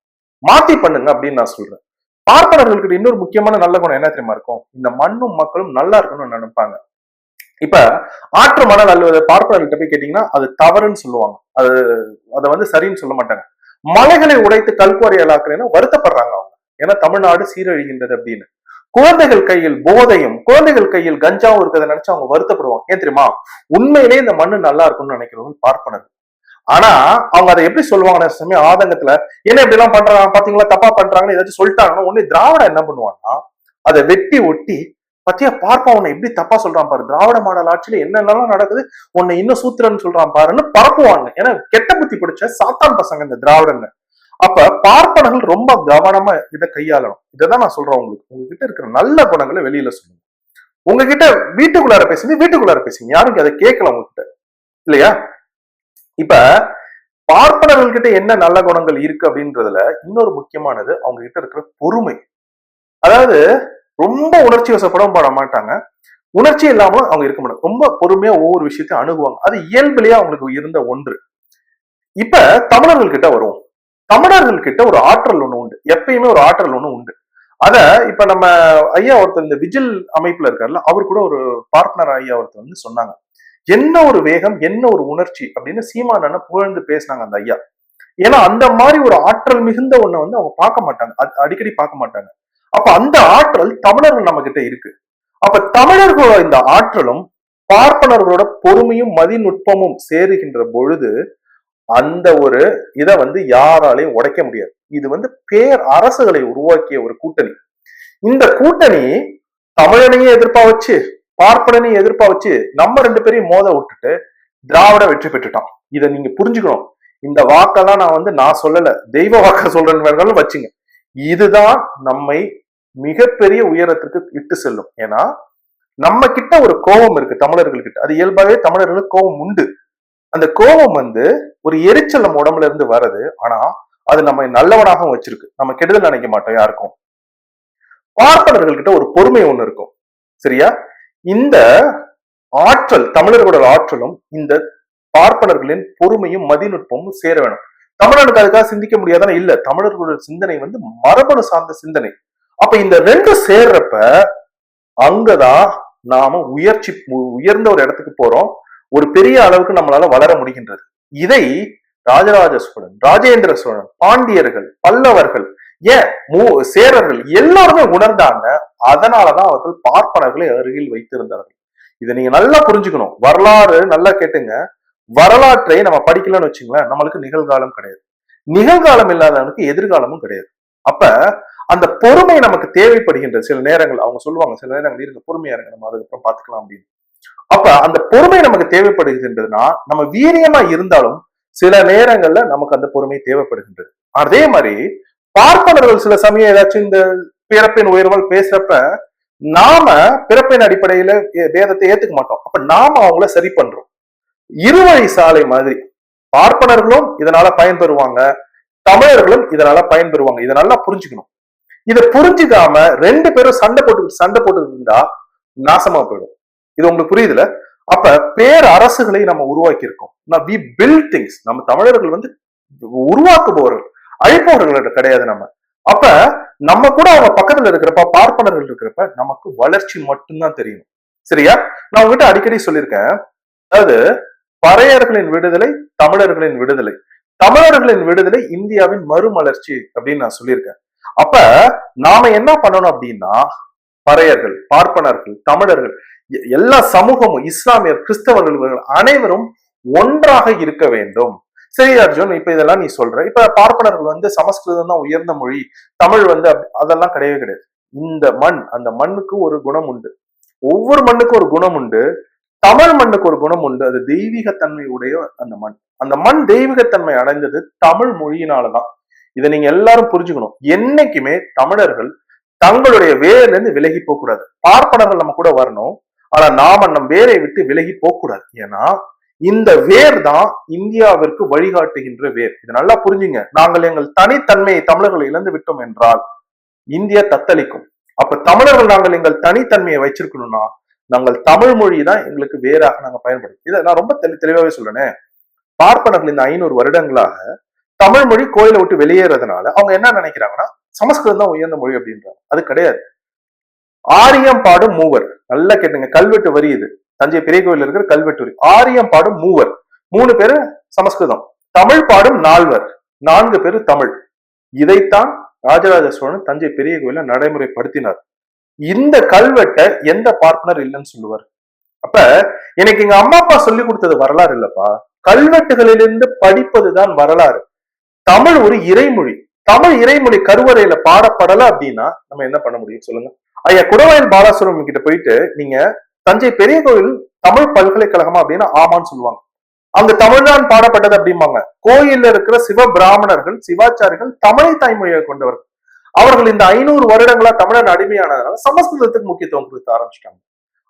மாத்தி பண்ணுங்க அப்படின்னு நான் சொல்றேன். பார்ப்பனர்களுக்கு இன்னொரு முக்கியமான நல்ல குணம் என்ன தெரியுமா இருக்கும்? இந்த மண்ணும் மக்களும் நல்லா இருக்கணும்னு நினைப்பாங்க. இப்ப ஆற்று மணல் அள்ளுவதை பார்ப்பனர்கிட்ட போய் கேட்டீங்கன்னா அது தவறுன்னு சொல்லுவாங்க, அதை வந்து சரின்னு சொல்ல மாட்டாங்க. மலைகளை உடைத்து கல்குவாரியாக்குறேன்னு வருத்தப்படுறாங்க அவங்க, ஏன்னா தமிழ்நாடு சீரழிகின்றது அப்படின்னு. குழந்தைகள் கையில் போதையும் குழந்தைகள் கையில் கஞ்சாவும் இருக்கிறத நினைச்சு அவங்க வருத்தப்படுவாங்க. ஏன் தெரியுமா? உண்மையிலே இந்த மண்ணு நல்லா இருக்கும்னு நினைக்கிறவங்க பார்ப்பனர்கள். ஆனா அவங்க அதை எப்படி சொல்லுவாங்க சமயம் ஆதங்கத்துல, என்ன இப்படி எல்லாம் பண்றாங்க பாத்தீங்களா, தப்பா பண்றாங்கன்னு ஏதாச்சும் சொல்லிட்டாங்கன்னா உடனே திராவிட என்ன பண்ணுவாங்கன்னா அதை வெட்டி ஒட்டி, பத்தியா பார்ப்பா உன்னை எப்படி தப்பா சொல்றான் பாரு, திராவிட மாடல் ஆட்சியில என்னென்னலாம் நடக்குது, உன்னை இன்னும் சூத்திரன்னு சொல்றான் பாருன்னு பரப்புவாங்க. ஏன்னா கெட்ட புத்தி பிடிச்ச சாத்தான் பசங்க இந்த திராவிடன்னு. அப்ப பார்ப்பனர்கள் ரொம்ப கவனமா இதை கையாளணும். இதைதான் நான் சொல்றேன் உங்களுக்கு. உங்ககிட்ட இருக்கிற நல்ல குணங்களை வெளியில சொல்லுங்க. உங்ககிட்ட வீட்டுக்குள்ளார பேசுங்க, வீட்டுக்குள்ளார பேசுங்க, யாரும் அதை கேட்கல உங்ககிட்ட, இல்லையா? இப்ப பார்ப்பனர்கள் கிட்ட என்ன நல்ல குணங்கள் இருக்கு அப்படின்றதுல இன்னொரு முக்கியமானது அவங்க கிட்ட இருக்கிற பொறுமை. அதாவது ரொம்ப உணர்ச்சி வசப்படவும் பட மாட்டாங்க, உணர்ச்சி இல்லாம அவங்க இருக்க மாட்டாங்க, ரொம்ப பொறுமையா ஒவ்வொரு விஷயத்தையும் அணுகுவாங்க. அது இயல்பிலேயே அவங்களுக்கு இருந்த ஒன்று. இப்ப தமிழர்கள் கிட்ட வருவோம். தமிழர்கள் கிட்ட ஒரு ஆற்றல் ஒண்ணு உண்டு, எப்பயுமே ஒரு ஆற்றல் ஒண்ணு உண்டு. அத இப்ப நம்ம ஐயா ஒருத்தர் இந்த விஜில் அமைப்புல இருக்காருல்ல, அவர் கூட ஒரு பார்ட்னர் ஐயா ஒருத்தர் வந்து சொன்னாங்க, என்ன ஒரு வேகம், என்ன ஒரு உணர்ச்சி அப்படின்னு சீமானனை புகழ்ந்து பேசினாங்க அந்த ஐயா. ஏன்னா அந்த மாதிரி ஒரு ஆற்றல் மிகுந்த ஒண்ணை வந்து அவங்க பார்க்க மாட்டாங்க, அடிக்கடி பார்க்க மாட்டாங்க. அப்ப அந்த ஆற்றல் தமிழர்கள் நம்ம கிட்ட இருக்கு. அப்ப தமிழர்களோட இந்த ஆற்றலும் பார்ப்பனர்களோட பொறுமையும் மதிநுட்பமும் சேருகின்ற பொழுது அந்த ஒரு இதை வந்து யாராலையும் உடைக்க முடியாது. இது வந்து பேர் அரசுகளை உருவாக்கிய ஒரு கூட்டணி. இந்த கூட்டணி தமிழனையும் எதிர்ப்பா வச்சு பார்ப்பனையும் எதிர்ப்பா வச்சு நம்ம ரெண்டு பேரையும் மோத விட்டுட்டு திராவிட வெற்றி பெற்றுட்டான். இதை நீங்க புரிஞ்சுக்கணும். இந்த வாக்கெல்லாம் நான் வந்து நான் சொல்லல, தெய்வ வாக்க சொல்றேன்னு வச்சுங்க. இதுதான் நம்மை மிகப்பெரிய உயரத்துக்கு இட்டு செல்லும். ஏன்னா நம்ம கிட்ட ஒரு கோபம் இருக்கு தமிழர்கள் கிட்ட, அது இயல்பாவே தமிழர்களுக்கு கோபம் உண்டு. அந்த கோபம் வந்து ஒரு எரிச்சல் நம்ம உடம்புல இருந்து வருது, ஆனா அது நம்ம நல்லவனாகவும் வச்சிருக்கு, நம்ம கெடுதல் நினைக்க மாட்டோம் யாருக்கும். பார்ப்பனர்கள் கிட்ட ஒரு பொறுமை ஒண்ணு இருக்கும், சரியா? இந்த ஆற்றல், தமிழர்களோட ஆற்றலும் இந்த பார்ப்பனர்களின் பொறுமையும் மதிநுட்பமும் சேர வேணும். தமிழனுக்கு அதுக்காக சிந்திக்க முடியாதானே? இல்ல, தமிழர்களோட சிந்தனை வந்து மரபணு சார்ந்த சிந்தனை. அப்ப இந்த ரெண்டு சேர்றப்ப அங்கதான் நாம உயர்ந்த ஒரு இடத்துக்கு போறோம், ஒரு பெரிய அளவுக்கு நம்மளால வளர முடிகின்றது. இதை ராஜராஜ சோழன், ராஜேந்திர சோழன், பாண்டியர்கள், பல்லவர்கள், ஏன் சேரர்கள் எல்லாருமே உணர்ந்தாங்க. அதனாலதான் அவர்கள் பார்ப்பனர்களை அருகில் வைத்திருந்தார்கள். இதை நீங்க நல்லா புரிஞ்சுக்கணும். வரலாறு நல்லா கேட்டுங்க. வரலாற்றை நம்ம படிக்கலன்னு வச்சுங்களேன், நம்மளுக்கு நிகழ்காலம் கிடையாது, நிகழ்காலம் இல்லாதவனுக்கு எதிர்காலமும் கிடையாது. அப்ப அந்த பொறுமை நமக்கு தேவைப்படுகின்றது. சில நேரங்கள் அவங்க சொல்லுவாங்க, சில நேரங்கள் இருக்க பொறுமையா இருங்க, நம்ம அதுக்கப்புறம் பாத்துக்கலாம் அப்படின்னு. அப்ப அந்த பொறுமை நமக்கு தேவைப்படுகின்றதுன்னா நம்ம வீரியமா இருந்தாலும் சில நேரங்கள்ல நமக்கு அந்த பொறுமை தேவைப்படுகின்றது. அதே மாதிரி பார்ப்பனர்கள் சில சமயம் ஏதாச்சும் இந்த பிறப்பின் உயர்வால் பேசுறப்ப நாம பிறப்பின் அடிப்படையில வேதத்தை ஏத்துக்க மாட்டோம். அப்ப நாம அவங்கள சரி பண்றோம். இருவழி சாலை மாதிரி பார்ப்பனர்களும் இதனால பயன்பெறுவாங்க, தமிழர்களும் இதனால பயன்பெறுவாங்க. இதை நல்லா புரிஞ்சுக்கணும். இதை புரிஞ்சுக்காம ரெண்டு பேரும் சண்டை போட்டு இருந்தா நாசமா போயிடும். இது உங்களுக்கு புரியுதுல? அப்ப பேர் அரசுகளை நம்ம உருவாக்கி இருக்கோம். We build things. நம்ம தமிழர்கள் வந்து உருவாக்குபவர்கள், அழிப்பவர்கள் கிடையாது நம்ம. அப்ப நம்ம கூட அவங்க பக்கத்துல இருக்கிறப்ப, பார்ப்பனர்கள் இருக்கிறப்ப நமக்கு வளர்ச்சி மட்டும்தான் தெரியும், சரியா? நான் உங்ககிட்ட அடிக்கடி சொல்லியிருக்கேன், அதாவது பறையர்களின் விடுதலை தமிழர்களின் விடுதலை, தமிழர்களின் விடுதலை இந்தியாவின் மறுமலர்ச்சி அப்படின்னு நான் சொல்லியிருக்கேன். அப்ப நாம என்ன பண்ணணும் அப்படின்னா, பறையர்கள், பார்ப்பனர்கள், தமிழர்கள், எல்லா சமூகமும், இஸ்லாமியர், கிறிஸ்தவர்கள் அனைவரும் ஒன்றாக இருக்க வேண்டும். சரி அர்ஜுன், இப்ப இதெல்லாம் நீ சொல்ற, இப்ப பார்ப்பனர்கள் வந்து சமஸ்கிருதம் தான் உயர்ந்த மொழி, தமிழ் வந்து அதெல்லாம் கிடையவே கிடையாது. இந்த மண், அந்த மண்ணுக்கு ஒரு குணம் உண்டு, ஒவ்வொரு மண்ணுக்கும் ஒரு குணம் உண்டு. தமிழ் மண்ணுக்கு ஒரு குணம் உண்டு, அது தெய்வீகத்தன்மை உடைய அந்த மண். அந்த மண் தெய்வீகத்தன்மை அடைந்தது தமிழ் மொழியினாலதான். இதை நீங்க எல்லாரும் புரிஞ்சுக்கணும். என்னைக்குமே தமிழர்கள் தங்களுடைய வேர்ல இருந்து விலகி போக கூடாது. பார்ப்பனர்கள் நம்ம கூட வரணும், ஆனா நாம நம் வேரை விட்டு விலகி போக கூடாது. ஏன்னா இந்த வேர் தான் இந்தியாவிற்கு வழிகாட்டுகின்ற வேர். இதை நல்லா புரிஞ்சுங்க. நாங்கள் எங்கள் தனித்தன்மையை தமிழர்கள் இழந்து விட்டோம் என்றால் இந்தியா தத்தளிக்கும். அப்ப தமிழர்கள் நாங்கள் எங்கள் தனித்தன்மையை வச்சிருக்கணும்னா நாங்கள் தமிழ் மொழி தான் எங்களுக்கு வேறாக நாங்க பயன்படும். இதை நான் ரொம்ப தெளிவாவே சொல்றேனே. பார்ப்பனர்கள் இந்த 500 வருடங்களாக தமிழ் மொழி கோயிலை விட்டு வெளியேறதுனால அவங்க என்ன நினைக்கிறாங்கன்னா சமஸ்கிருதம் தான் உயர்ந்த மொழி அப்படின்றாங்க. அது கிடையாது. ஆரியம் பாடும் மூவர், நல்லா கேட்டுங்க, கல்வெட்டு வரி இது, தஞ்சை பெரிய கோயில் இருக்கிற கல்வெட்டு வரி. ஆரியம் பாடும் மூவர், 3 பேரு சமஸ்கிருதம், தமிழ் பாடும் 4 4 பேரு தமிழ். இதைத்தான் ராஜராஜ சோழன் தஞ்சை பெரிய கோயில நடைமுறைப்படுத்தினார். இந்த கல்வெட்டை எந்த பார்ப்பனர் இல்லைன்னு சொல்லுவார்? அப்ப எனக்கு எங்க அம்மா அப்பா சொல்லி கொடுத்தது வரலாறு இல்லப்பா, கல்வெட்டுகளிலிருந்து படிப்பதுதான் வரலாறு. தமிழ் ஒரு இறைமொழி. தமிழ் இறைமொழி கருவறையில பாடப்படல அப்படின்னா நம்ம என்ன பண்ண முடியும் சொல்லுங்க? ஐயா குடவாயில் பாலாசுரம் கிட்ட போயிட்டு நீங்க தஞ்சை பெரிய கோயில் தமிழ் பல்கலைக்கழகமா அப்படின்னா ஆமான்னு சொல்லுவாங்க. அங்க தமிழ்தான் பாடப்பட்டது அப்படிம்பாங்க. கோயில்ல இருக்கிற சிவ பிராமணர்கள் சிவாச்சாரிகள் தமிழை தாய்மொழியை கொண்டவர்கள். அவர்கள் இந்த 500 வருடங்களா தமிழன் அடிமையானதுனால சமஸ்கிருதத்துக்கு முக்கியத்துவம் கொடுக்க ஆரம்பிச்சிட்டாங்க.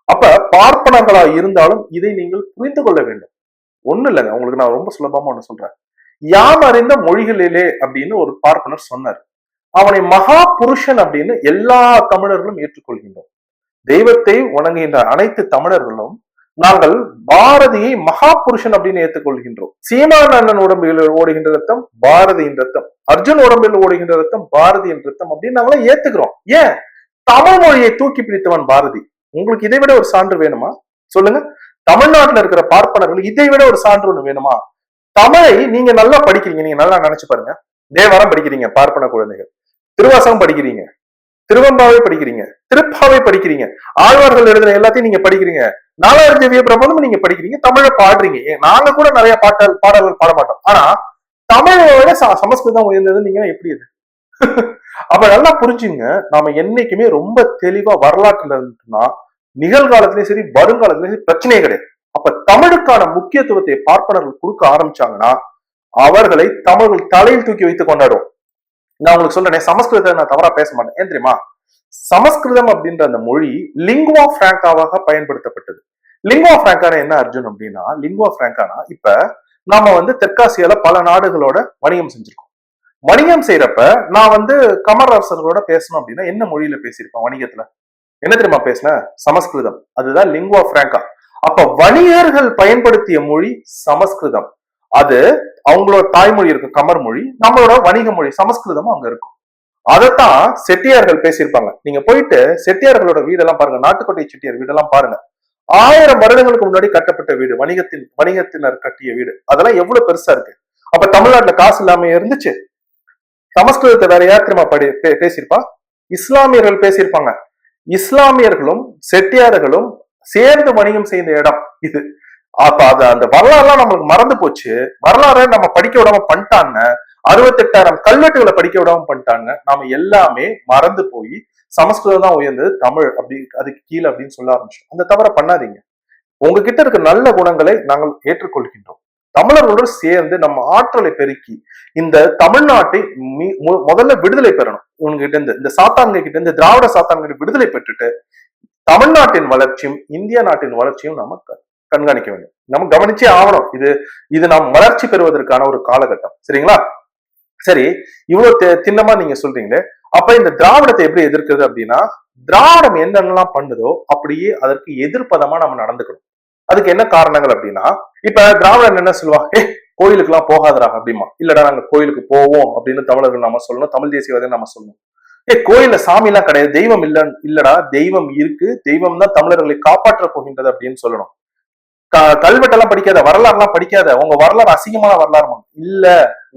அப்ப பார்ப்பனர்களா இருந்தாலும் இதை நீங்கள் புரிந்து கொள்ள வேண்டும். ஒண்ணு இல்லைங்க, உங்களுக்கு நான் ரொம்ப சுலபமா ஒண்ணு சொல்றேன். யாம் அறிந்த மொழிகளிலே அப்படின்னு ஒரு பார்ப்பனர் சொன்னார். அவனை மகா புருஷன் அப்படின்னு எல்லா தமிழர்களும் ஏற்றுக்கொள்கின்றோம். தெய்வத்தை வணங்குகின்ற அனைத்து தமிழர்களும் நாங்கள் பாரதியை மகா புருஷன் அப்படின்னு ஏற்றுக்கொள்கின்றோம். சீமான் அண்ணன் உடம்பில் ஓடுகின்ற ரத்தம் பாரதியின் ரத்தம், அர்ஜுன் உடம்பில் ஓடுகின்ற ரத்தம் பாரதியின் ரத்தம் அப்படின்னு நாங்களே ஏத்துக்கிறோம். ஏன்? தமிழ் மொழியை தூக்கி பிடித்தவன் பாரதி. உங்களுக்கு இதை விட ஒரு சான்று வேணுமா சொல்லுங்க? தமிழ்நாட்டுல இருக்கிற பார்ப்பனர்கள் இதை விட ஒரு சான்று ஒண்ணு வேணுமா? தமிழை நீங்க நல்லா படிக்கிறீங்க, நீங்க நல்லா நினைச்சு பாருங்க. தேவாரம் படிக்கிறீங்க பார்ப்பன குழந்தைகள், திருவாசகம் படிக்கிறீங்க, திருவம்பாவை படிக்கிறீங்க, திருப்பாவை படிக்கிறீங்க, ஆழ்வார்கள் எழுதுற எல்லாத்தையும் நீங்க படிக்கிறீங்க, நாலாயிரம் திவ்ய பிரபந்தம் நீங்க படிக்கிறீங்க, தமிழை பாடுறீங்க. நாங்க கூட நிறைய பாடல்கள் பாட மாட்டோம். ஆனா தமிழை விட சமஸ்கிருதம் உயர்ந்தது நீங்க எப்படி அது? அப்ப நல்லா புரிஞ்சுங்க. நாம என்னைக்குமே ரொம்ப தெளிவா வரலாற்றுல இருந்துட்டுனா நிகழ்காலத்திலயும் சரி வருங்காலத்திலயும் சரி பிரச்சனையே கிடையாது. அப்ப தமிழுக்கான முக்கியத்துவத்தை பார்ப்பனர்கள் கொடுக்க ஆரம்பிச்சாங்கன்னா அவர்களை தமிழர்கள் தலையில் தூக்கி வைத்து கொண்டாடும். நான் உங்களுக்கு சொல்றேன், சமஸ்கிருதத்தை நான் தவறா பேச மாட்டேன். ஏன் தெரியுமா? சமஸ்கிருதம் அப்படின்ற அந்த மொழி லிங்குவா பிராங்காவாக பயன்படுத்தப்பட்டது. லிங்குவா பிராங்கான என்ன அர்ஜுன் அப்படின்னா, லிங்குவா பிராங்கானா இப்ப நாம தெற்காசியால பல நாடுகளோட வணிகம் செஞ்சிருக்கோம். வணிகம் செய்யறப்ப நான் கமர் அரசர்களோட பேசணும் அப்படின்னா என்ன மொழியில பேசியிருப்பேன் வணிகத்துல? என்ன தெரியுமா பேசினேன்? சமஸ்கிருதம். அதுதான் லிங்குவா பிராங்கா. அப்ப வணிகர்கள் பயன்படுத்திய மொழி சமஸ்கிருதம். அது அவங்களோட தாய்மொழி இருக்கு கமர் மொழி, நம்மளோட வணிக மொழி சமஸ்கிருதமும் அங்க இருக்கும். அதைத்தான் செட்டியார்கள் பேசியிருப்பாங்க. நீங்க போயிட்டு செட்டியார்களோட வீடெல்லாம் பாருங்க, நாட்டுக்கோட்டை செட்டியார் வீடெல்லாம் பாருங்க. 1000 வருடங்களுக்கு முன்னாடி கட்டப்பட்ட வீடு, வணிகத்தினர் கட்டிய வீடு. அதெல்லாம் எவ்வளவு பெருசா இருக்கு. அப்ப தமிழ்நாட்டுல காசு இல்லாம இருந்துச்சு. சமஸ்கிருதத்தை வேற யார் தெரியுமா பேசியிருப்பா? இஸ்லாமியர்கள் பேசியிருப்பாங்க. இஸ்லாமியர்களும் செட்டியார்களும் சேர்ந்து வணிகம் செய்த இடம் இது. அப்ப அந்த வரலாறுலாம் நம்மளுக்கு மறந்து போச்சு. வரலாறு நம்ம படிக்க விடாம பண்ணிட்டாங்க. 68,000 கல்வெட்டுகளை படிக்க விடாம பண்ணிட்டாங்க. நாம எல்லாமே மறந்து போய் சமஸ்கிருதம் தான் உயர்ந்தது, தமிழ் அப்படி அதுக்கு கீழே அப்படின்னு சொல்ல ஆரம்பிச்சோம். அந்த தவிர பண்ணாதீங்க. உங்ககிட்ட இருக்க நல்ல குணங்களை நாங்கள் ஏற்றுக்கொள்கின்றோம். தமிழர்களோடு சேர்ந்து நம்ம ஆற்றலை பெருக்கி இந்த தமிழ்நாட்டை முதல்ல விடுதலை பெறணும். இவங்ககிட்ட இருந்து, இந்த சாத்தான்க கிட்ட இருந்து, திராவிட சாத்தான்கிட்ட விடுதலை பெற்றுட்டு தமிழ்நாட்டின் வளர்ச்சியும் இந்திய நாட்டின் வளர்ச்சியும் நாம கண்காணிக்க வேண்டும். நம்ம கவனிச்சே ஆகணும். இது நாம் வளர்ச்சி பெறுவதற்கான ஒரு காலகட்டம். சரிங்களா? சரி, இவ்வளவு திண்ணமா நீங்க சொல்றீங்களே, அப்ப இந்த திராவிடத்தை எப்படி எதிர்க்கிறது அப்படின்னா, திராவிடம் என்னென்னலாம் பண்ணுதோ அப்படியே அதற்கு எதிர்ப்பதமா நம்ம நடந்துக்கணும். அதுக்கு என்ன காரணங்கள் அப்படின்னா, இப்ப திராவிடன் என்ன சொல்லுவா? கோயிலுக்கு எல்லாம் போகாதரா அப்படிமா. இல்லடா நாங்க கோயிலுக்கு போவோம் அப்படின்னு தமிழர்கள் நம்ம சொல்லணும், தமிழ் தேசியவாதி நம்ம சொல்லணும். கோயில்ல சாமி எல்லாம் கிடையாது, தெய்வம் இல்லடா, தெய்வம் இருக்கு, தெய்வம் தான் தமிழர்களை காப்பாற்ற போகின்றது அப்படின்னு சொல்லணும். கல்வெட்டெல்லாம் படிக்காத, வரலாறு எல்லாம் படிக்காத, உங்க வரலாறு அசிங்கமான வரலாறு இல்ல,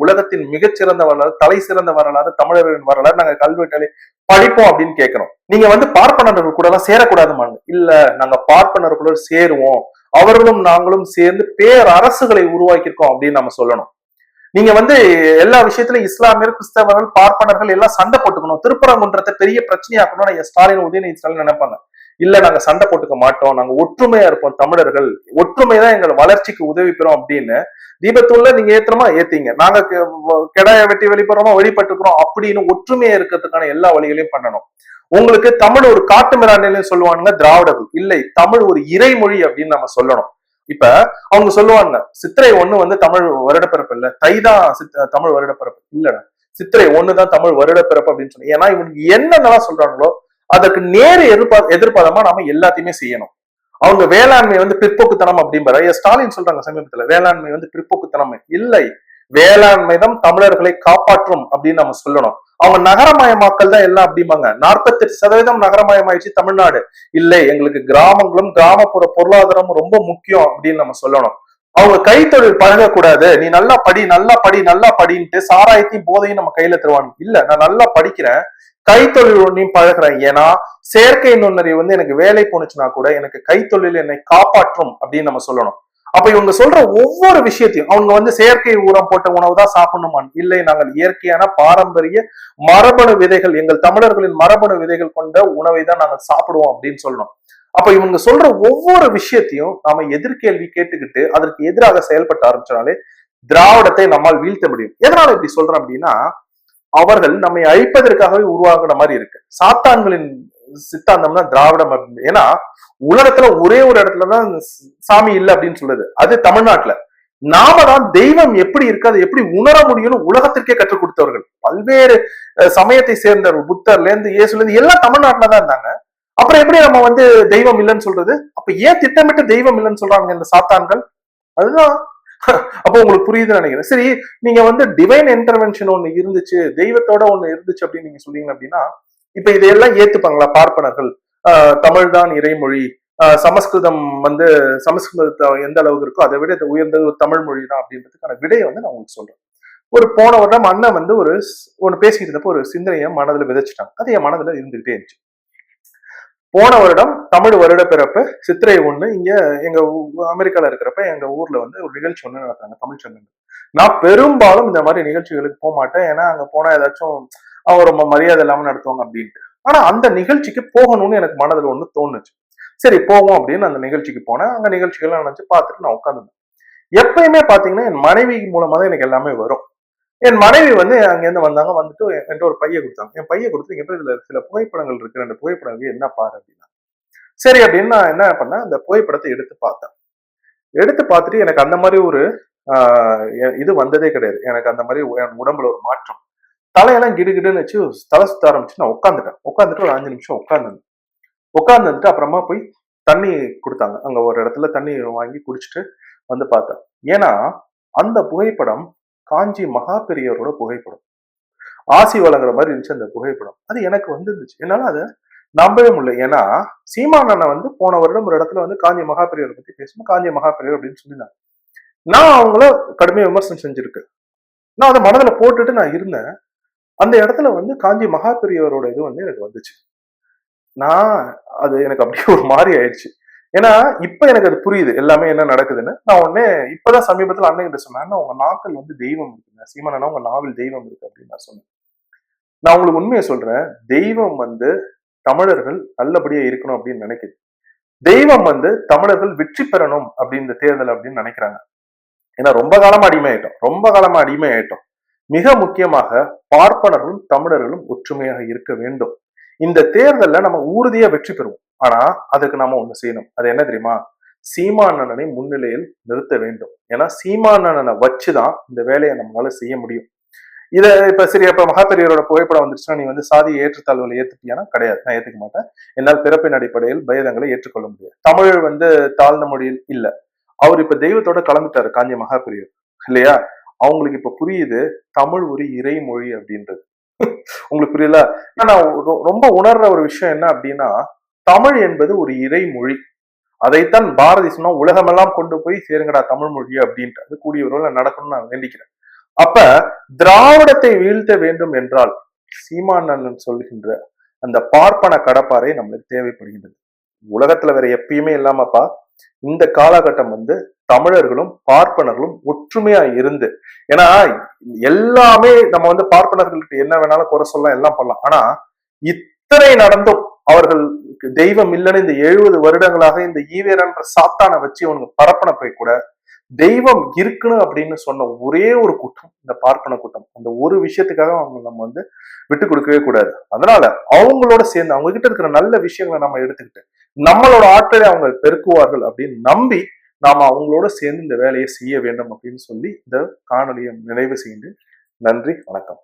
உலகத்தின் மிகச்சிறந்த வரலாறு, தலை சிறந்த வரலாறு, தமிழர்களின் வரலாறு நாங்க கல்வெட்டாலே படிப்போம் அப்படின்னு கேட்கணும். நீங்க பார்ப்பனர்கள் கூட எல்லாம் சேரக்கூடாதுமாங்க. இல்ல, நாங்க பார்ப்பனர்களோட சேருவோம், அவர்களும் நாங்களும் சேர்ந்து பேரரசுகளை உருவாக்கியிருக்கோம் அப்படின்னு நம்ம சொல்லணும். நீங்க எல்லா விஷயத்திலும் இஸ்லாமியர், கிறிஸ்தவர்கள், பார்ப்பனர்கள் எல்லாம் சண்டை போட்டுக்கணும், திருப்பரங்குன்றத்தை பெரிய பிரச்சனையாக்கணும் ஸ்டாலின், உதயநிதி ஸ்டாலின் நினைப்பாங்க. இல்ல, நாங்க சண்டை போட்டுக்க மாட்டோம், நாங்க ஒற்றுமையா இருப்போம், தமிழர்கள் ஒற்றுமைதான் எங்கள் வளர்ச்சிக்கு உதவி பெறும் அப்படின்னு தீபத்துள்ள நீங்க ஏத்தனமா ஏத்தீங்க, நாங்க கெடாய வெட்டி வெளிப்படுறோமா வழிபட்டுக்கிறோம் அப்படின்னு ஒற்றுமையா இருக்கிறதுக்கான எல்லா வழிகளையும் பண்ணணும். உங்களுக்கு தமிழ் ஒரு காட்டு மிராண்டின்னு சொல்லுவானுங்க திராவிடர்கள். இல்லை, தமிழ் ஒரு இறைமொழி அப்படின்னு நம்ம சொல்லணும். இப்ப அவங்க சொல்லுவாங்க, சித்திரை 1 தமிழ் வருடப்பிறப்பு இல்ல, தைதான் தமிழ் வருடப்பிறப்பு இல்லடா, சித்திரை 1 தமிழ் வருடப்பிறப்பு அப்படின்னு சொல்லி. ஏன்னா இவனுக்கு என்னென்னலாம் சொல்றாங்களோ அதற்கு நேரு எதிர்பாதமா நாம எல்லாத்தையுமே செய்யணும். அவங்க வேளாண்மை பிற்போக்குத்தனம் அப்படின்பாரு. ஸ்டாலின் சொல்றாங்க சமீபத்துல, வேளாண்மை பிற்போக்குத்தனம் இல்லை, வேளாண்மை தான் தமிழர்களை காப்பாற்றும் அப்படின்னு நம்ம சொல்லணும். அவங்க நகரமயமாக்கல் தான் எல்லாம் அப்படிம்பாங்க. 48% நகரமயமாயிடுச்சு தமிழ்நாடு. இல்லை, எங்களுக்கு கிராமங்களும் கிராமப்புற பொருளாதாரமும் ரொம்ப முக்கியம் அப்படின்னு நம்ம சொல்லணும். அவங்க கைத்தொழில் பழகக்கூடாது, நீ நல்லா படி நல்லா படி நல்லா படின்ட்டு சாராயத்தையும் போதையும் நம்ம கையில தருவாங்க. இல்ல, நான் நல்லா படிக்கிறேன், கைத்தொழில் ஒன்றையும் பழகிறேன். ஏன்னா செயற்கை நுண்ணறிவு எனக்கு வேலை போனுச்சுன்னா கூட எனக்கு கைத்தொழில் என்னை காப்பாற்றும் அப்படின்னு நம்ம சொல்லணும். அப்ப இவங்க சொல்ற ஒவ்வொரு விஷயத்தையும் அவங்க வந்து செயற்கை உரம் போட்ட உணவு தான் சாப்பிடணுமா? இல்லை, நாங்கள் இயற்கையான பாரம்பரிய மரபணு விதைகள், எங்கள் தமிழர்களின் மரபணு விதைகள் கொண்ட உணவை தான் நாங்கள் சாப்பிடுவோம் அப்படின்னு சொல்லணும். அப்ப இவங்க சொல்ற ஒவ்வொரு விஷயத்தையும் நாம எதிர்கேள்வி கேட்டுக்கிட்டு அதற்கு எதிராக செயல்பட்ட ஆரம்பிச்சாலே திராவிடத்தை நம்மால் வீழ்த்த முடியும். எதனால இப்படி சொல்றேன் அப்படின்னா, அவர்கள் நம்மை அழிப்பதற்காகவே உருவாகின மாதிரி இருக்கு. சாத்தான்களின் சித்தாந்தம் தான் திராவிடம். ஏன்னா உலகத்துல ஒரே ஒரு இடத்துலதான் சாமி இல்லை அப்படின்னு சொல்லுது, அது தமிழ்நாட்டுல. நாம தான் தெய்வம் எப்படி இருக்கு, அதை எப்படி உணர முடியும்னு உலகத்திற்கே கற்றுக் கொடுத்தவர்கள். பல்வேறு சமயத்தை சேர்ந்தவர்கள், புத்தர்ல இருந்து இயேசுல இருந்து எல்லாம் தமிழ்நாட்டுல தான் இருந்தாங்க. அப்புறம் எப்படி நம்ம வந்து தெய்வம் இல்லைன்னு சொல்றது? அப்ப ஏன் திட்டமிட்டு தெய்வம் இல்லைன்னு சொல்றாங்க இந்த சாத்தான்கள்? அதுதான். அப்போ உங்களுக்கு புரியுதுன்னு நினைக்கிறேன். சரி, நீங்க வந்து டிவைன் இன்டர்வென்ஷன் ஒண்ணு இருந்துச்சு, தெய்வத்தோட ஒண்ணு இருந்துச்சு அப்படின்னு நீங்க சொல்றீங்க அப்படின்னா, இப்ப இதையெல்லாம் ஏத்துப்பாங்களா பார்ப்பனர்கள்? தமிழ் தான் இறைமொழி, சமஸ்கிருதம் வந்து சமஸ்கிருதம் எந்த அளவுக்கு இருக்கோ அதை விட உயர்ந்தது ஒரு தமிழ் மொழி தான் அப்படின்றதுக்கான விடையை வந்து நான் உங்களுக்கு சொல்றேன். ஒரு போன வருடம் அண்ணன் வந்து ஒன்னு பேசிட்டு இருந்தப்போ ஒரு சிந்தனையை மனதுல விதைச்சிட்டாங்க. அது என் மனதுல இருந்துகிட்டே இருந்துச்சு. போன வருடம் தமிழ் வருட பிறப்பு சித்திரை 1 இங்க எங்க அமெரிக்கால இருக்கிறப்ப எங்க ஊர்ல வந்து ஒரு நிகழ்ச்சி ஒண்ணு நடத்துறாங்க, தமிழ் சங்கம். நான் பெரும்பாலும் இந்த மாதிரி நிகழ்ச்சிகளுக்கு போக மாட்டேன், ஏன்னா அங்க போனா ஏதாச்சும் அவங்க ரொம்ப மரியாதை இல்லாம நடத்துவாங்க அப்படின்ட்டு. ஆனா அந்த நிகழ்ச்சிக்கு போகணும்னு எனக்கு மனதில் ஒண்ணு தோணுச்சு. சரி போவோம் அப்படின்னு அந்த நிகழ்ச்சிக்கு போனேன். அங்க நிகழ்ச்சிகள்லாம் நினைச்சு பார்த்துட்டு நான் உட்காந்துருந்தேன். எப்பயுமே பாத்தீங்கன்னா என் மனைவி மூலமா தான் எனக்கு எல்லாமே வரும். என் மனைவி வந்து அங்கேருந்து வந்தாங்க, வந்துட்டு என்கிட்ட ஒரு பைய கொடுத்தாங்க. என் பைய கொடுத்து இங்க இதுல சில புகைப்படங்கள் இருக்கு, அந்த புகைப்படங்கள் என்ன பாரு அப்படின்னா. சரி அப்படின்னு நான் என்ன பண்ணேன், அந்த புகைப்படத்தை எடுத்து பார்த்தேன். எடுத்து பார்த்துட்டு எனக்கு அந்த மாதிரி ஒரு இது வந்ததே கிடையாது. எனக்கு அந்த மாதிரி உடம்புல ஒரு மாற்றம், தலையெல்லாம் கிடுகிடுன்னு வச்சு தலை சுத்த ஆரம்பிச்சு நான் உட்காந்துட்டேன். உட்காந்துட்டு ஒரு 5 நிமிஷம் உட்காந்துட்டு அப்புறமா போய் தண்ணி கொடுத்தாங்க. அங்க ஒரு இடத்துல தண்ணி வாங்கி குடிச்சிட்டு வந்து பார்த்தேன். ஏன்னா அந்த புகைப்படம் காஞ்சி மகா பெரியவரோட புகைப்படம், ஆசி வழங்குற மாதிரி இருந்துச்சு அந்த புகைப்படம். அது எனக்கு வந்துருந்துச்சு, என்னால அதை நம்பவே முடியல. ஏன்னா சீமானண்ண வந்து போன வருடம் ஒரு இடத்துல வந்து காஞ்சி மகா பெரியவரை பத்தி பேசணும், காஞ்சி மகா பெரியவர் அப்படின்னு சொல்லியிருந்தாங்க. நான் அவங்கள கடுமையா விமர்சனம் செஞ்சிருக்கேன். நான் அதை மனதுல போட்டுட்டு நான் இருந்தேன். அந்த இடத்துல வந்து காஞ்சி மகா பெரியவரோட இது வந்து எனக்கு வந்துச்சு. நான் அது எனக்கு அப்படியே ஒரு மாதிரி ஆயிடுச்சு. ஏன்னா இப்ப எனக்கு அது புரியுது எல்லாமே என்ன நடக்குதுன்னு. நான் உடனே இப்பதான் சமீபத்துல அண்ணன் கிட்ட சொன்னேன், உங்க நாக்கள் வந்து தெய்வம் இருக்குங்க, சீமானா உங்க நாவில் தெய்வம் இருக்கு அப்படின்னு நான் சொன்னேன். நான் உங்களுக்கு உண்மையை சொல்றேன், தெய்வம் வந்து தமிழர்கள் நல்லபடியா இருக்கணும் அப்படின்னு நினைக்குது. தெய்வம் வந்து தமிழர்கள் வெற்றி பெறணும் அப்படின்னு தேர்தல் அப்படின்னு நினைக்கிறாங்க. ஏன்னா ரொம்ப காலமா அடிமை ஆயிட்டோம். மிக முக்கியமாக பார்ப்பனர்களும் தமிழர்களும் ஒற்றுமையாக இருக்க வேண்டும். இந்த தேர்தல்ல நம்ம உறுதியா வெற்றி பெறுவோம். ஆனா அதுக்கு நாம ஒண்ணு செய்யணும். அது என்ன தெரியுமா? சீமானண்ணனை முன்னிலையில் நிறுத்த வேண்டும். ஏன்னா சீமானண்ணனை வச்சுதான் இந்த வேலையை நம்மளால செய்ய முடியும். இத இப்ப சரி, அப்ப மகாபெரியரோட புகைப்படம் வந்துருச்சுன்னா நீ வந்து சாதியை ஏற்றத்தாழ்வுகளை ஏத்துப்பியானா? கிடையாது, நான் ஏத்துக்க மாட்டேன். என்னால் பிறப்பின் அடிப்படையில் பேதங்களை ஏற்றுக்கொள்ள முடியாது. தமிழ் வந்து தாழ்ந்த மொழியில் இல்ல. அவர் இப்ப தெய்வத்தோட கலந்துட்டாரு காஞ்சி மகாபெரியர், இல்லையா? அவங்களுக்கு இப்ப புரியுது தமிழ் ஒரு இறைமொழி அப்படின்றது. உங்களுக்கு புரியல? நான் ரொம்ப உணர்ற ஒரு விஷயம் என்ன அப்படின்னா, தமிழ் என்பது ஒரு இறைமொழி. அதைத்தான் பாரதி சொன்னா, உலகமெல்லாம் கொண்டு போய் சேருங்கடா தமிழ் மொழி அப்படின்ட்டு. அது கூடிய ஒரு நடக்கணும்னு நான் வேண்டிக்கிறேன். அப்ப திராவிடத்தை வீழ்த்த வேண்டும் என்றால் சீமானந்தன் சொல்கின்ற அந்த பார்ப்பன கடப்பாறை நம்மளுக்கு தேவைப்படுகின்றது. உலகத்துல வேற எப்பயுமே இல்லாமப்பா, இந்த காலகட்டம் வந்து தமிழர்களும் பார்ப்பனர்களும் ஒற்றுமையா இருந்து, ஏன்னா எல்லாமே நம்ம வந்து பார்ப்பனர்களுக்கு என்ன வேணாலும் குறை சொல்லலாம், எல்லாம் பண்ணலாம். ஆனா இத்தனை நடந்தும் அவர்கள் தெய்வம் இல்லைன்னு இந்த 70 வருடங்களாக இந்த ஈவேரன்ற சாத்தானை வச்சு அவனுக்கு பரப்பன போய் கூட தெய்வம் இருக்கணும் அப்படின்னு சொன்ன ஒரே ஒரு கூட்டம் இந்த பார்ப்பன கூட்டம். அந்த ஒரு விஷயத்துக்காக அவங்க நம்ம வந்து விட்டு கொடுக்கவே கூடாது. அதனால அவங்களோட சேர்ந்து அவங்க கிட்ட இருக்கிற நல்ல விஷயங்களை நம்ம எடுத்துக்கிட்டு நம்மளோட ஆற்றலை அவங்க பெருக்குவார்கள் அப்படின்னு நம்பி நாம அவங்களோட சேர்ந்து இந்த வேலையை செய்ய வேண்டும் அப்படின்னு சொல்லி இந்த காணொலியை நிறைவு செய்து நன்றி, வணக்கம்.